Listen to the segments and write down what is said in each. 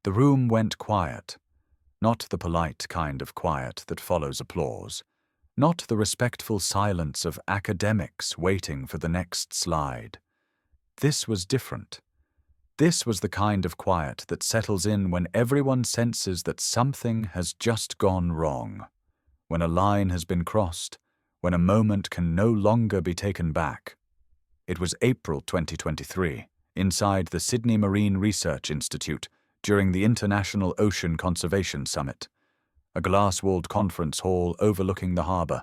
The room went quiet, not the polite kind of quiet that follows applause, not the respectful silence of academics waiting for the next slide. This was different. This was the kind of quiet that settles in when everyone senses that something has just gone wrong, when a line has been crossed, when a moment can no longer be taken back. It was April 2023, inside the Sydney Marine Research Institute during the International Ocean Conservation Summit, a glass-walled conference hall overlooking the harbour,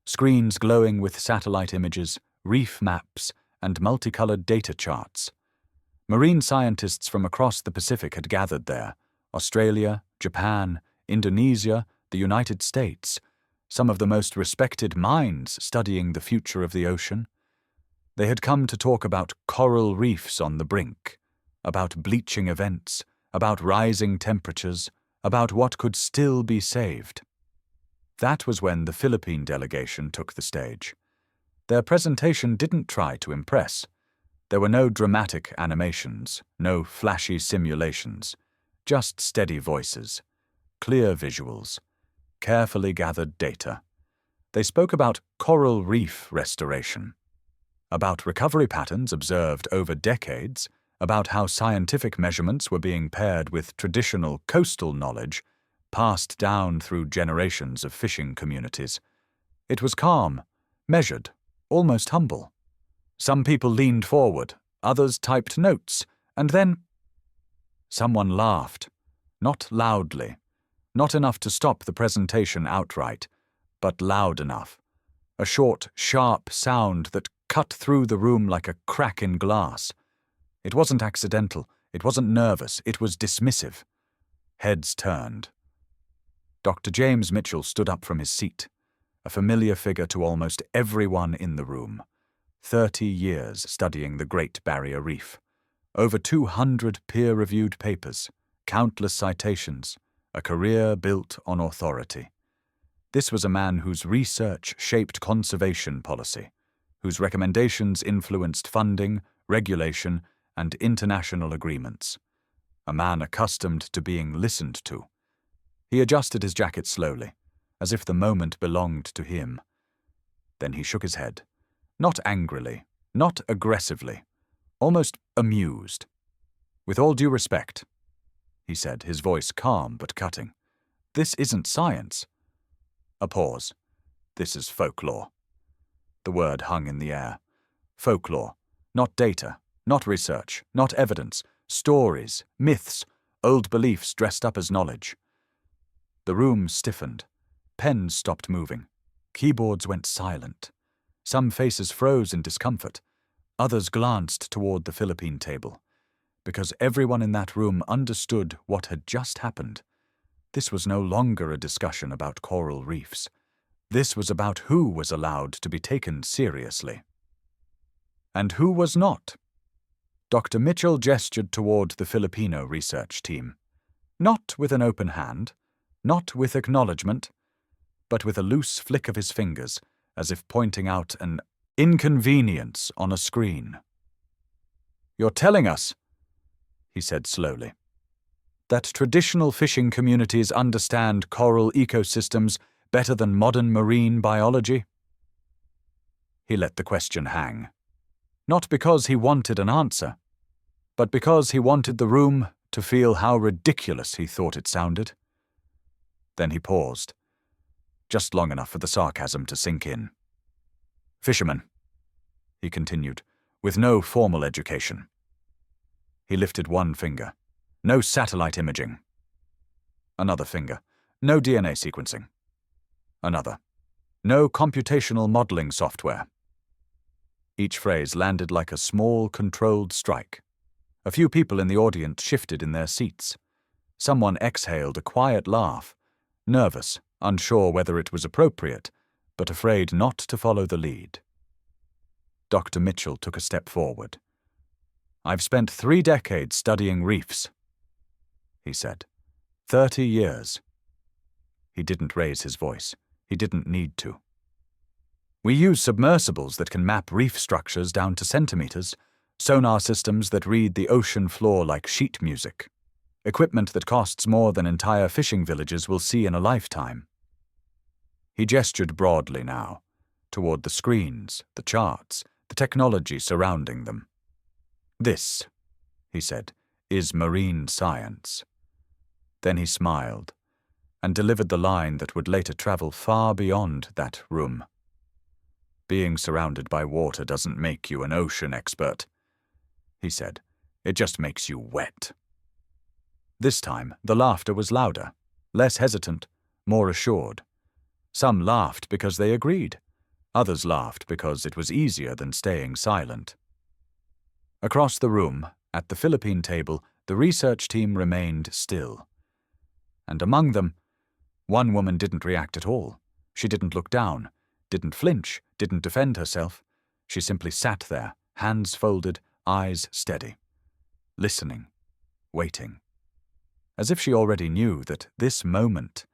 screens glowing with satellite images, reef maps, and multicolored data charts. Marine scientists from across the Pacific had gathered there: Australia, Japan, Indonesia, the United States, some of the most respected minds studying the future of the ocean. They had come to talk about coral reefs on the brink, about bleaching events, about rising temperatures, about what could still be saved. That was when the Philippine delegation took the stage. Their presentation didn't try to impress. There were no dramatic animations, no flashy simulations, just steady voices, clear visuals, carefully gathered data. They spoke about coral reef restoration, about recovery patterns observed over decades, about how scientific measurements were being paired with traditional coastal knowledge passed down through generations of fishing communities. It was calm, measured, almost humble. Some people leaned forward, others typed notes, and then someone laughed, not loudly, not enough to stop the presentation outright, but loud enough. A short, sharp sound that cut through the room like a crack in glass. It wasn't accidental, it wasn't nervous, it was dismissive. Heads turned. Dr. James Mitchell stood up from his seat, a familiar figure to almost everyone in the room. 30 years studying the Great Barrier Reef. Over 200 peer-reviewed papers, countless citations, a career built on authority. This was a man whose research shaped conservation policy, whose recommendations influenced funding, regulation, and international agreements. A man accustomed to being listened to. He adjusted his jacket slowly, as if the moment belonged to him. Then he shook his head, not angrily, not aggressively, almost amused. "With all due respect," he said, his voice calm but cutting, "this isn't science." A pause. "This is folklore." The word hung in the air. Folklore, not data, not research, not evidence, stories, myths, old beliefs dressed up as knowledge. The room stiffened. Pens stopped moving. Keyboards went silent. Some faces froze in discomfort. Others glanced toward the Philippine table, because everyone in that room understood what had just happened. This was no longer a discussion about coral reefs. This was about who was allowed to be taken seriously. And who was not. Dr. Mitchell gestured toward the Filipino research team, not with an open hand, not with acknowledgement, but with a loose flick of his fingers, as if pointing out an inconvenience on a screen. "You're telling us," he said slowly, "that traditional fishing communities understand coral ecosystems better than modern marine biology?" He let the question hang, not because he wanted an answer, but because he wanted the room to feel how ridiculous he thought it sounded. Then he paused, just long enough for the sarcasm to sink in. "Fishermen," he continued, "with no formal education." He lifted one finger. "No satellite imaging." Another finger. "No DNA sequencing." Another. "No computational modeling software." Each phrase landed like a small, controlled strike. A few people in the audience shifted in their seats. Someone exhaled a quiet laugh, nervous, unsure whether it was appropriate, but afraid not to follow the lead. Dr. Mitchell took a step forward. "I've spent 3 decades studying reefs," he said. 30 years. He didn't raise his voice. He didn't need to. "We use submersibles that can map reef structures down to centimeters, sonar systems that read the ocean floor like sheet music. Equipment that costs more than entire fishing villages will see in a lifetime. He gestured broadly now, toward the screens, the charts, the technology surrounding them. "This," he said, "is marine science." Then he smiled, and delivered the line that would later travel far beyond that room. "Being surrounded by water doesn't make you an ocean expert," he said. "It just makes you wet." This time, the laughter was louder, less hesitant, more assured. Some laughed because they agreed. Others laughed because it was easier than staying silent. Across the room, at the Philippine table, the research team remained still. And among them, one woman didn't react at all. She didn't look down, didn't flinch, didn't defend herself. She simply sat there, hands folded, eyes steady, listening, waiting. As if she already knew that this moment,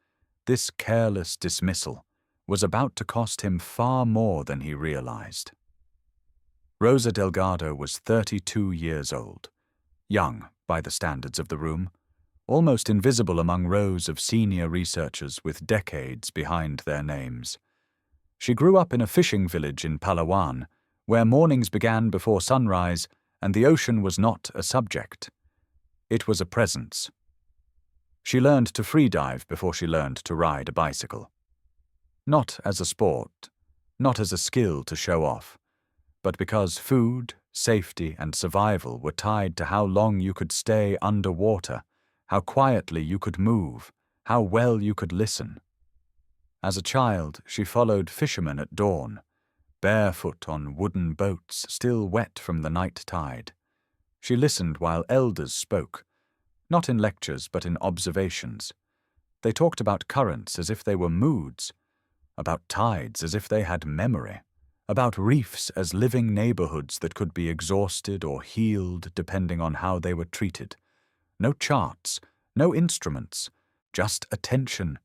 this careless dismissal, was about to cost him far more than he realized. Rosa Delgado was 32 years old, young by the standards of the room, almost invisible among rows of senior researchers with decades behind their names. She grew up in a fishing village in Palawan, where mornings began before sunrise and the ocean was not a subject. It was a presence. She learned to free dive before she learned to ride a bicycle. Not as a sport, not as a skill to show off, but because food, safety, and survival were tied to how long you could stay underwater, how quietly you could move, how well you could listen. As a child, she followed fishermen at dawn, barefoot on wooden boats still wet from the night tide. She listened while elders spoke, not in lectures but in observations. They talked about currents as if they were moods, about tides as if they had memory, about reefs as living neighborhoods that could be exhausted or healed depending on how they were treated. No charts, no instruments, just attention.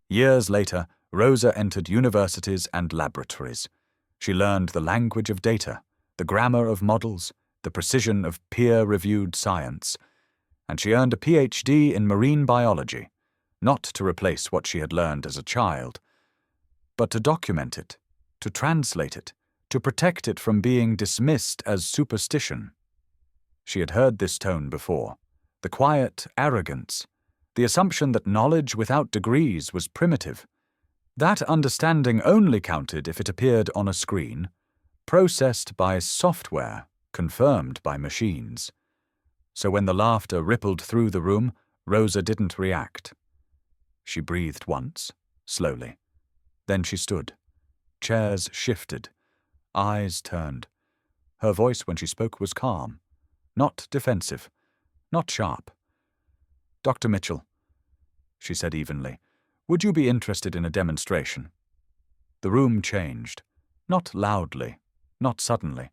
Years later, Rosa entered universities and laboratories. She learned the language of data, the grammar of models, the precision of peer-reviewed science, and she earned a PhD in marine biology, not to replace what she had learned as a child, but to document it, to translate it, to protect it from being dismissed as superstition. She had heard this tone before, the quiet arrogance, the assumption that knowledge without degrees was primitive. That understanding only counted if it appeared on a screen, processed by software, confirmed by machines. So when the laughter rippled through the room, Rosa didn't react. She breathed once, slowly. Then she stood. Chairs shifted. Eyes turned. Her voice when she spoke was calm, not defensive, not sharp. "Dr. Mitchell," she said evenly, "would you be interested in a demonstration?" The room changed, not loudly, not suddenly,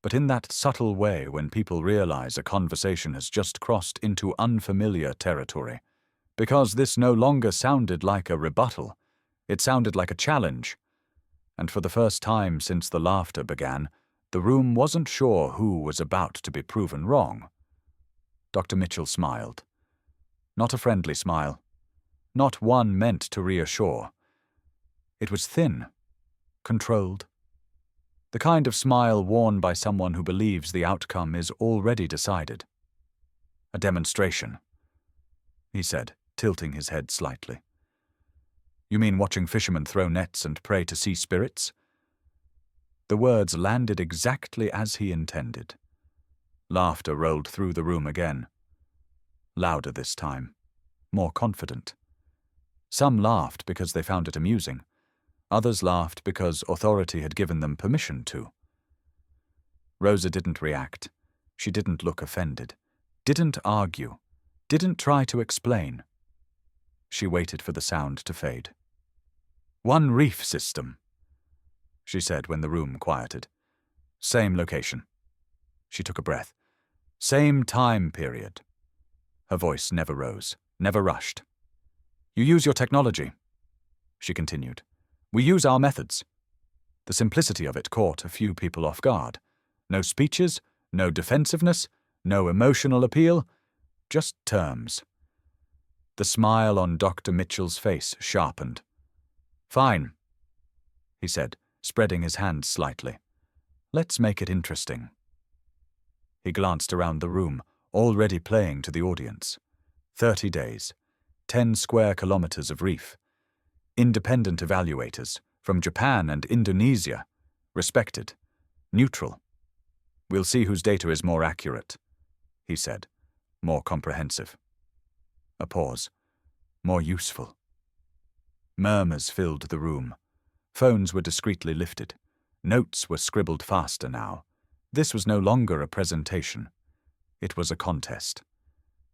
but in that subtle way when people realize a conversation has just crossed into unfamiliar territory, because this no longer sounded like a rebuttal, it sounded like a challenge. And for the first time since the laughter began, the room wasn't sure who was about to be proven wrong. Dr. Mitchell smiled. Not a friendly smile. Not one meant to reassure. It was thin, controlled. The kind of smile worn by someone who believes the outcome is already decided. "A demonstration," he said, tilting his head slightly. "You mean watching fishermen throw nets and pray to sea spirits?" The words landed exactly as he intended. Laughter rolled through the room again. Louder this time, more confident. Some laughed because they found it amusing. Others laughed because authority had given them permission to. Rosa didn't react. She didn't look offended, didn't argue, didn't try to explain. She waited for the sound to fade. "One reef system," she said when the room quieted. "Same location." She took a breath. "Same time period." Her voice never rose, never rushed. "You use your technology," she continued. "We use our methods." The simplicity of it caught a few people off guard. No speeches, no defensiveness, no emotional appeal, Just terms. The smile on Dr. Mitchell's face sharpened. "Fine," he said, spreading his hands slightly. "Let's make it interesting." He glanced around the room, already playing to the audience. 30 days, 10 square kilometers of reef. Independent evaluators from Japan and Indonesia, respected, neutral. "We'll see whose data is more accurate," he said, more comprehensive. A pause, more useful. Murmurs filled the room. Phones were discreetly lifted. Notes were scribbled faster now. This was no longer a presentation. It was a contest.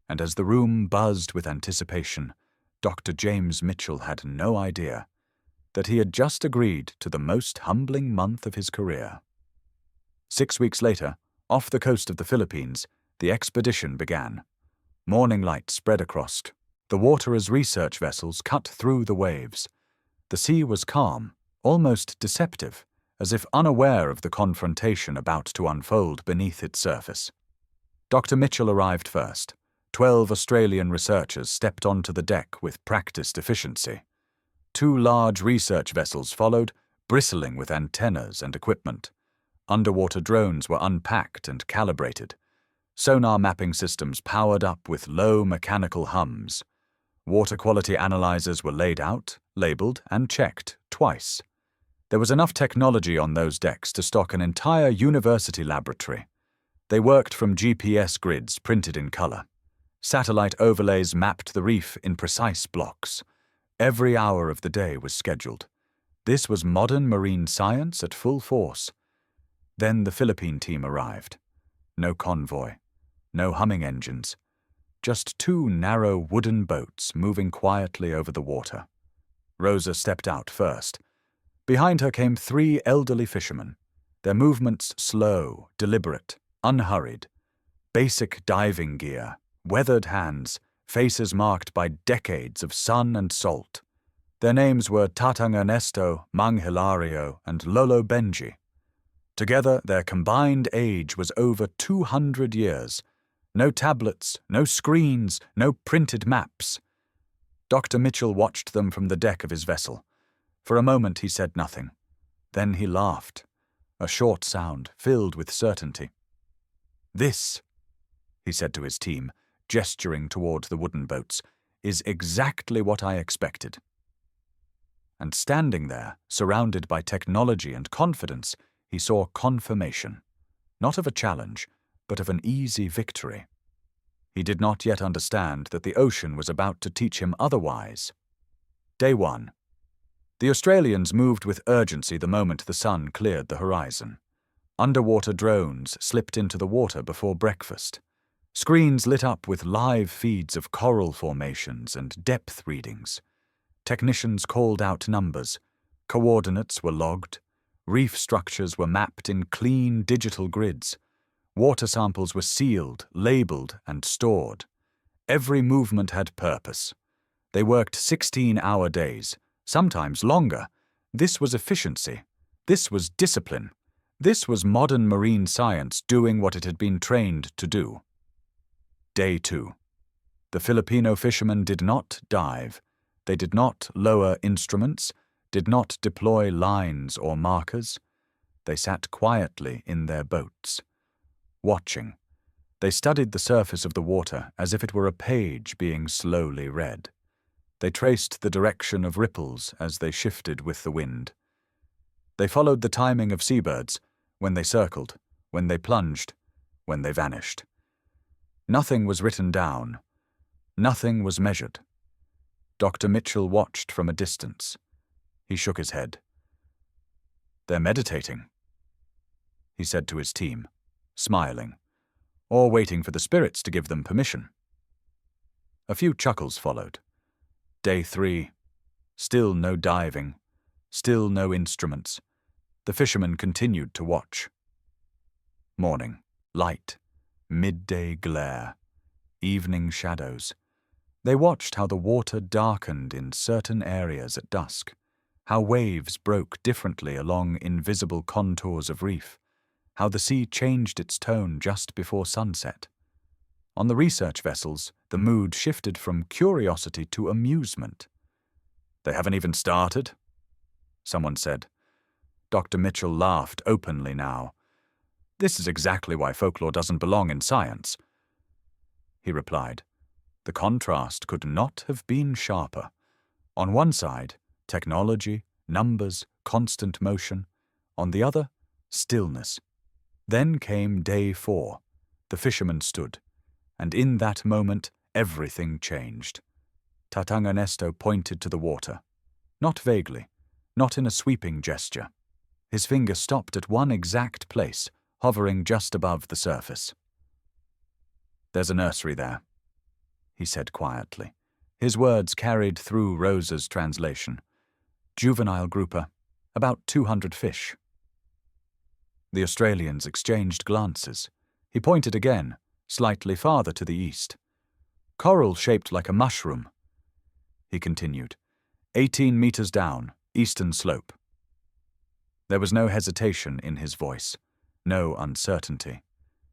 And as the room buzzed with anticipation, Dr. James Mitchell had no idea that he had just agreed to the most humbling month of his career. 6 weeks later, off the coast of the Philippines, the expedition began. Morning light spread across the water as research vessels cut through the waves. The sea was calm, almost deceptive, as if unaware of the confrontation about to unfold beneath its surface. Dr. Mitchell arrived first. 12 Australian researchers stepped onto the deck with practiced efficiency. 2 large research vessels followed, bristling with antennas and equipment. Underwater drones were unpacked and calibrated. Sonar mapping systems powered up with low mechanical hums. Water quality analyzers were laid out, labeled, and checked twice. There was enough technology on those decks to stock an entire university laboratory. They worked from GPS grids printed in color. Satellite overlays mapped the reef in precise blocks. Every hour of the day was scheduled. This was modern marine science at full force. Then the Philippine team arrived. No convoy, no humming engines, just 2 narrow wooden boats moving quietly over the water. Rosa stepped out first. Behind her came 3 elderly fishermen, their movements slow, deliberate, unhurried. Basic diving gear, weathered hands, faces marked by decades of sun and salt. Their names were Tatang Ernesto, Mang Hilario, and Lolo Benji. Together, their combined age was over 200 years. No tablets, no screens, no printed maps. Dr. Mitchell watched them from the deck of his vessel. For a moment he said nothing. Then he laughed, a short sound filled with certainty. "This," he said to his team, gesturing toward the wooden boats, "is exactly what I expected." And standing there, surrounded by technology and confidence, he saw confirmation, not of a challenge, but of an easy victory. He did not yet understand that the ocean was about to teach him otherwise. Day 1. The Australians moved with urgency the moment the sun cleared the horizon. Underwater drones slipped into the water before breakfast. Screens lit up with live feeds of coral formations and depth readings. Technicians called out numbers. Coordinates were logged. Reef structures were mapped in clean digital grids. Water samples were sealed, labeled, and stored. Every movement had purpose. They worked 16-hour days, sometimes longer. This was efficiency. This was discipline. This was modern marine science doing what it had been trained to do. Day 2. The Filipino fishermen did not dive. They did not lower instruments, did not deploy lines or markers. They sat quietly in their boats, watching. They studied the surface of the water as if it were a page being slowly read. They traced the direction of ripples as they shifted with the wind. They followed the timing of seabirds, when they circled, when they plunged, when they vanished. Nothing was written down. Nothing was measured. Dr. Mitchell watched from a distance. He shook his head. "They're meditating," he said to his team, smiling, or waiting for the spirits to give them permission. A few chuckles followed. Day 3. Still no diving. Still no instruments. The fishermen continued to watch. Morning, light, midday glare, evening shadows. They watched how the water darkened in certain areas at dusk, how waves broke differently along invisible contours of reef, how the sea changed its tone just before sunset. On the research vessels, the mood shifted from curiosity to amusement. "They haven't even started?" someone said. Dr. Mitchell laughed openly now. "This is exactly why folklore doesn't belong in science," he replied. The contrast could not have been sharper. On one side, technology, numbers, constant motion. On the other, stillness. Then came day 4. The fishermen stood, and in that moment everything changed. Tatang Ernesto pointed to the water. Not vaguely, not in a sweeping gesture. His finger stopped at one exact place, hovering just above the surface. "There's a nursery there," he said quietly. His words carried through Rosa's translation. "Juvenile grouper, about 200 fish." The Australians exchanged glances. He pointed again, slightly farther to the east. "Coral shaped like a mushroom," he continued. 18 meters down, eastern slope." There was no hesitation in his voice, no uncertainty.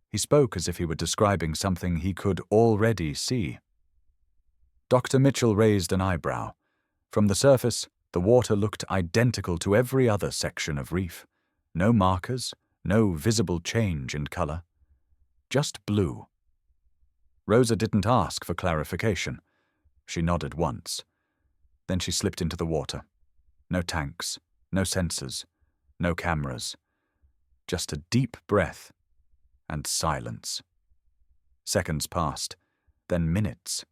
He spoke as if he were describing something he could already see. Dr. Mitchell raised an eyebrow. From the surface, the water looked identical to every other section of reef. No markers, no visible change in color. Just blue. Rosa didn't ask for clarification. She nodded once. Then she slipped into the water. No tanks, no sensors, no cameras. Just a deep breath and silence. Seconds passed, then minutes.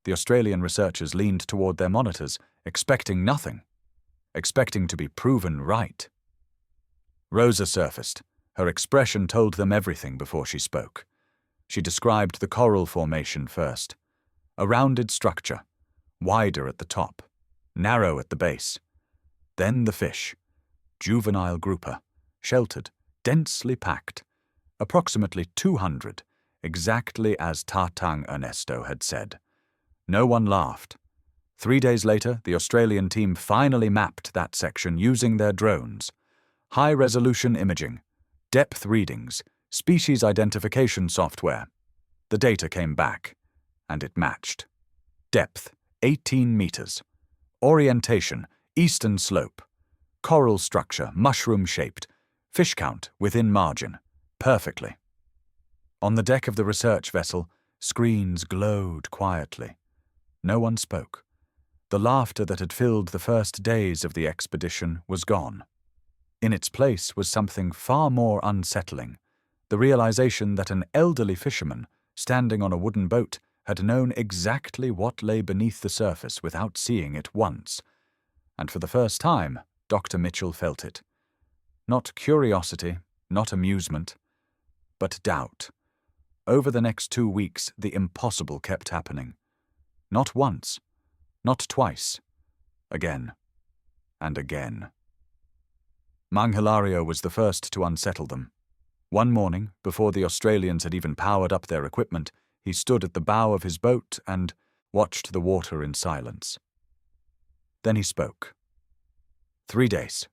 The Australian researchers leaned toward their monitors, expecting nothing, expecting to be proven right. Rosa surfaced. Her expression told them everything before she spoke. She described the coral formation first. A rounded structure, wider at the top, narrow at the base. Then the fish, juvenile grouper, sheltered, densely packed, approximately 200, exactly as Tatang Ernesto had said. No one laughed. 3 days later, the Australian team finally mapped that section using their drones. High-resolution imaging, depth readings, species identification software. The data came back, and it matched. Depth, 18 meters. Orientation, eastern slope. Coral structure, mushroom-shaped. Fish count, within margin. Perfectly. On the deck of the research vessel, screens glowed quietly. No one spoke. The laughter that had filled the first days of the expedition was gone. In its place was something far more unsettling, the realization that an elderly fisherman, standing on a wooden boat, had known exactly what lay beneath the surface without seeing it once. And for the first time, Dr. Mitchell felt it. Not curiosity, not amusement, but doubt. Over the next 2 weeks, the impossible kept happening. Not once, not twice, again and again. Mang Hilario was the first to unsettle them. One morning, before the Australians had even powered up their equipment, he stood at the bow of his boat and watched the water in silence. Then he spoke. 3 days,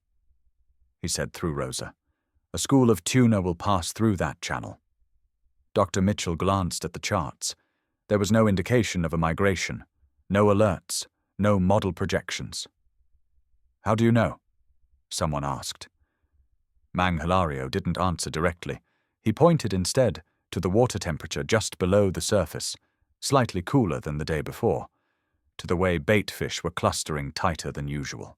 he said through Rosa. A school of tuna will pass through that channel. Dr. Mitchell glanced at the charts. There was no indication of a migration, no alerts, no model projections. "How do you know?" someone asked. Mang Hilario didn't answer directly. He pointed instead to the water temperature just below the surface, slightly cooler than the day before, to the way bait fish were clustering tighter than usual,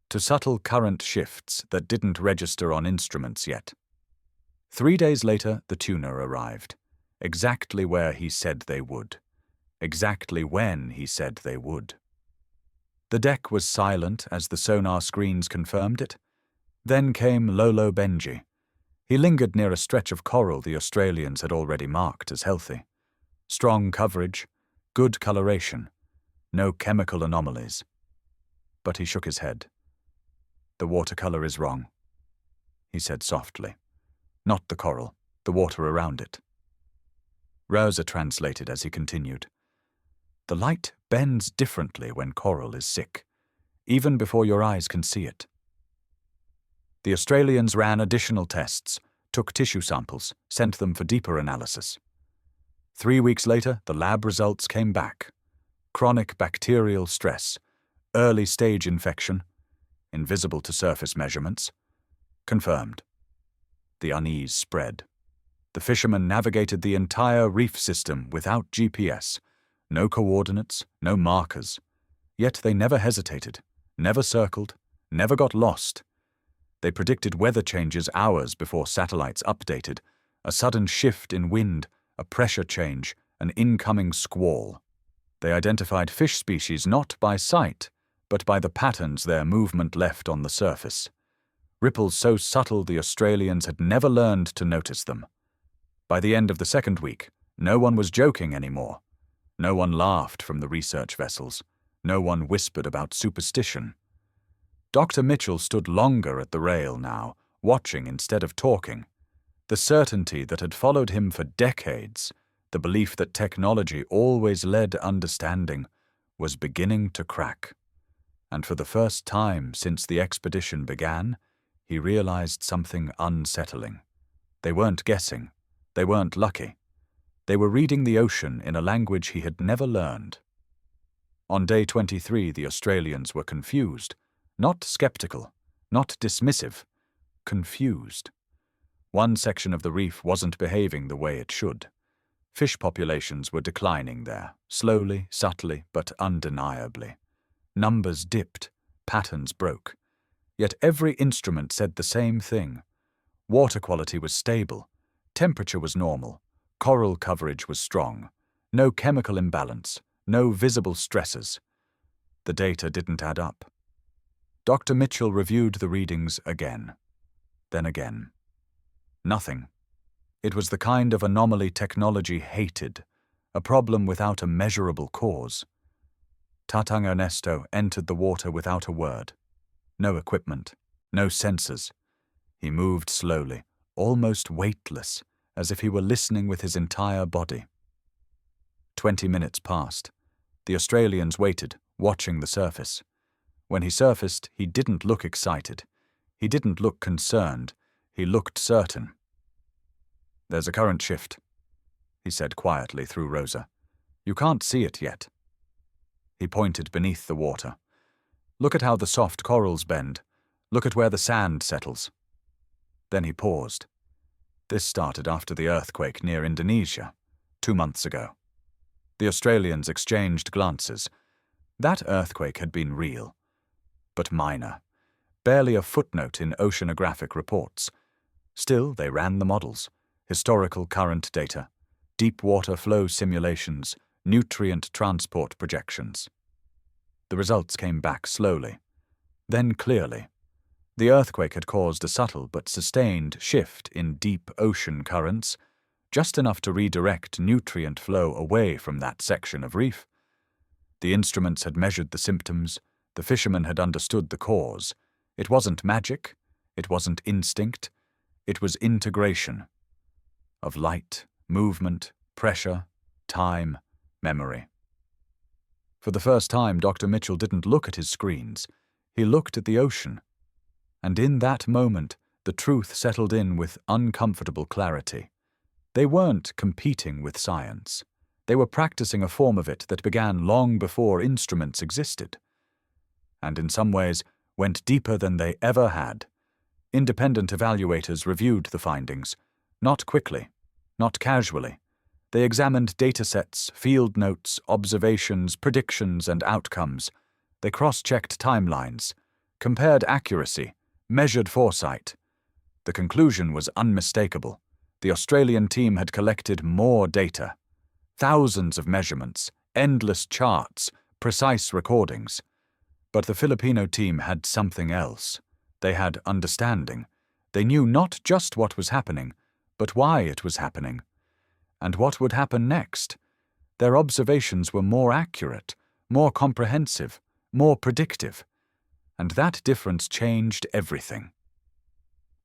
to subtle current shifts that didn't register on instruments yet. 3 days later, the tuna arrived, exactly where he said they would, exactly when he said they would. The deck was silent as the sonar screens confirmed it. Then came Lolo Benji. He lingered near a stretch of coral the Australians had already marked as healthy. Strong coverage, good coloration, no chemical anomalies. But he shook his head. "The watercolor is wrong," he said softly. "Not the coral, the water around it." Rosa translated as he continued. "The light bends differently when coral is sick, even before your eyes can see it." The Australians ran additional tests, took tissue samples, sent them for deeper analysis. 3 weeks later, the lab results came back. Chronic bacterial stress, early-stage infection, invisible to surface measurements. Confirmed. The unease spread. The fishermen navigated the entire reef system without GPS. No coordinates, no markers. Yet they never hesitated, never circled, never got lost. They predicted weather changes hours before satellites updated, a sudden shift in wind, a pressure change, an incoming squall. They identified fish species not by sight, but by the patterns their movement left on the surface. Ripples so subtle the Australians had never learned to notice them. By the end of the second week, no one was joking anymore. No one laughed from the research vessels. No one whispered about superstition. Dr. Mitchell stood longer at the rail now, watching instead of talking. The certainty that had followed him for decades, the belief that technology always led understanding, was beginning to crack. And for the first time since the expedition began, he realized something unsettling. They weren't guessing. They weren't lucky. They were reading the ocean in a language he had never learned. On day 23, the Australians were confused, not skeptical, not dismissive, confused. One section of the reef wasn't behaving the way it should. Fish populations were declining there, slowly, subtly, but undeniably. Numbers dipped, patterns broke. Yet every instrument said the same thing. Water quality was stable, temperature was normal, coral coverage was strong, no chemical imbalance, no visible stresses. The data didn't add up. Dr. Mitchell reviewed the readings again, then again. Nothing. It was the kind of anomaly technology hated, a problem without a measurable cause. Tatang Ernesto entered the water without a word. No equipment, no sensors. He moved slowly, almost weightless, as if he were listening with his entire body. 20 minutes passed. The Australians waited, watching the surface. When he surfaced, he didn't look excited. He didn't look concerned. He looked certain. "There's a current shift," he said quietly through Rosa. "You can't see it yet." He pointed beneath the water. "Look at how the soft corals bend. Look at where the sand settles." Then he paused. This started after the earthquake near Indonesia, 2 months ago. The Australians exchanged glances. That earthquake had been real, but minor, barely a footnote in oceanographic reports. Still, they ran the models, historical current data, deep water flow simulations, nutrient transport projections. The results came back slowly, then clearly. The earthquake had caused a subtle but sustained shift in deep ocean currents, just enough to redirect nutrient flow away from that section of reef. The instruments had measured the symptoms, the fishermen had understood the cause. It wasn't magic, it wasn't instinct, it was integration of light, movement, pressure, time, memory. For the first time, Dr. Mitchell didn't look at his screens. He looked at the ocean. And in that moment, the truth settled in with uncomfortable clarity. They weren't competing with science. They were practicing a form of it that began long before instruments existed. And in some ways, went deeper than they ever had. Independent evaluators reviewed the findings, not quickly, not casually. They examined datasets, field notes, observations, predictions, and outcomes. They cross-checked timelines, compared accuracy, measured foresight. The conclusion was unmistakable. The Australian team had collected more data. Thousands of measurements, endless charts, precise recordings. But the Filipino team had something else. They had understanding. They knew not just what was happening, but why it was happening. And what would happen next? Their observations were more accurate, more comprehensive, more predictive. And that difference changed everything.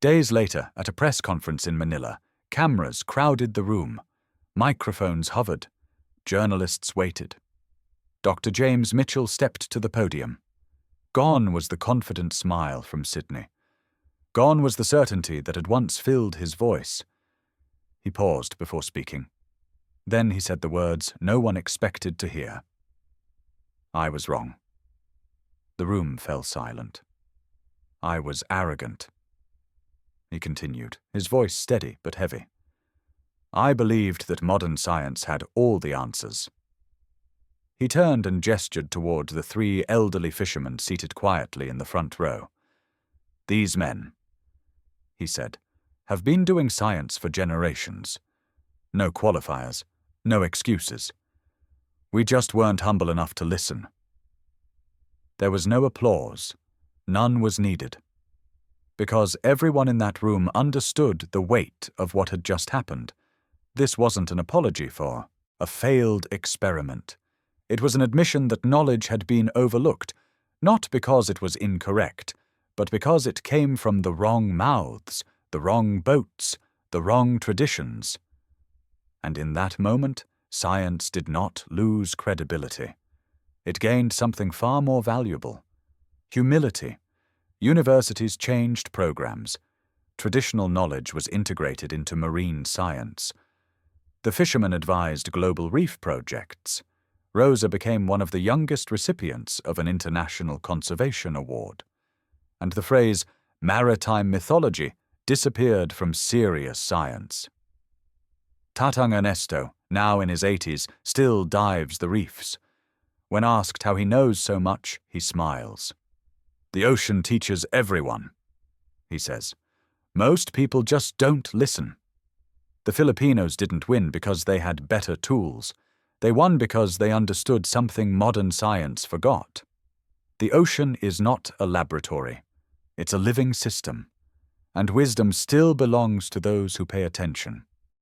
Days later, at a press conference in Manila, cameras crowded the room. Microphones hovered. Journalists waited. Dr. James Mitchell stepped to the podium. Gone was the confident smile from Sydney. Gone was the certainty that had once filled his voice. He paused before speaking. Then he said the words no one expected to hear. I was wrong. The room fell silent. I was arrogant. He continued, his voice steady but heavy. I believed that modern science had all the answers. He turned and gestured toward the 3 elderly fishermen seated quietly in the front row. These men, he said, have been doing science for generations. No qualifiers, no excuses. We just weren't humble enough to listen. There was no applause. None was needed. Because everyone in that room understood the weight of what had just happened. This wasn't an apology for a failed experiment. It was an admission that knowledge had been overlooked, not because it was incorrect, but because it came from the wrong mouths, the wrong boats, the wrong traditions. And in that moment, science did not lose credibility. It gained something far more valuable: humility. Universities changed programs. Traditional knowledge was integrated into marine science. The fishermen advised global reef projects. Rosa became one of the youngest recipients of an international conservation award. And the phrase maritime mythology disappeared from serious science. Tatang Ernesto, now in his 80s, still dives the reefs. When asked how he knows so much, he smiles. The ocean teaches everyone, he says. Most people just don't listen. The Filipinos didn't win because they had better tools. They won because they understood something modern science forgot. The ocean is not a laboratory. It's a living system. And wisdom still belongs to those who pay attention.